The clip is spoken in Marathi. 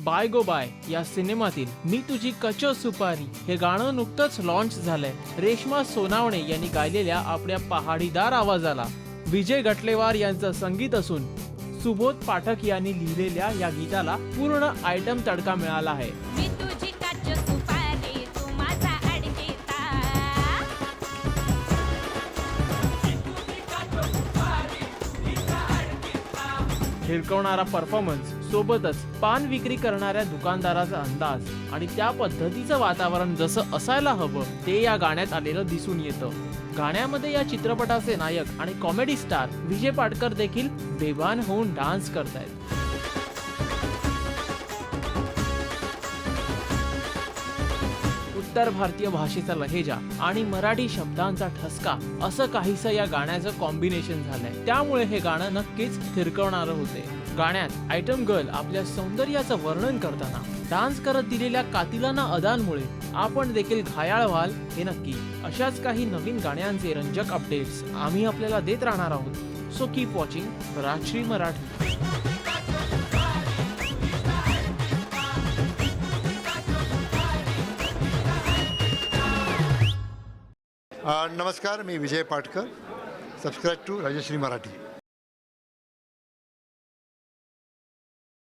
बाय गो बाय या सिनेमातील मी तुझी कचो सुपारी हे गाणं नुकतंच लॉन्च झालंय. रेश्मा सोनावणे यांनी गायलेल्या आपल्या पहाडीदार आवाजाला विजय गटलेवार यांचं संगीत असून सुबोध पाठक यांनी लिहिलेल्या या गीताला पूर्ण आयटम तडका मिळाला आहे. मी तुझी कच्ची सुपारी, तू माझा अडकेता. हिरकवणारा परफॉर्मन्स सोबतच पान विक्री करणाऱ्या दुकानदाराचा अंदाज आणि त्या पद्धतीचं वातावरण जसं असायला हवं ते या गाण्यात आलेलं दिसून येतं. गाण्यामध्ये या चित्रपटाचे नायक आणि कॉमेडी स्टार विजय पाटकर देखील बेभान होऊन डान्स करतायत. उत्तर भारतीय भाषेचा लहेजा आणि मराठी शब्दांचा ठसका असं काहीसं या गाण्याचं कॉम्बिनेशन झालंय. त्यामुळे हे गाणं नक्कीच थिरकवणारं होते. गाण्यात आयटम गर्ल आपल्या सौंदर्याचं वर्णन करताना डान्स करत दिलेल्या कातिलाना अदांमुळे आपण देखील घायाळ व्हाल हे नक्की. अशाच काही नवीन गाण्यांचे रंजक अपडेट्स आम्ही आपल्याला देत राहणार आहोत. So keep watching Rajshri Marathi. नमस्कार, मी विजय पाटकर. Subscribe to Rajshri Marathi.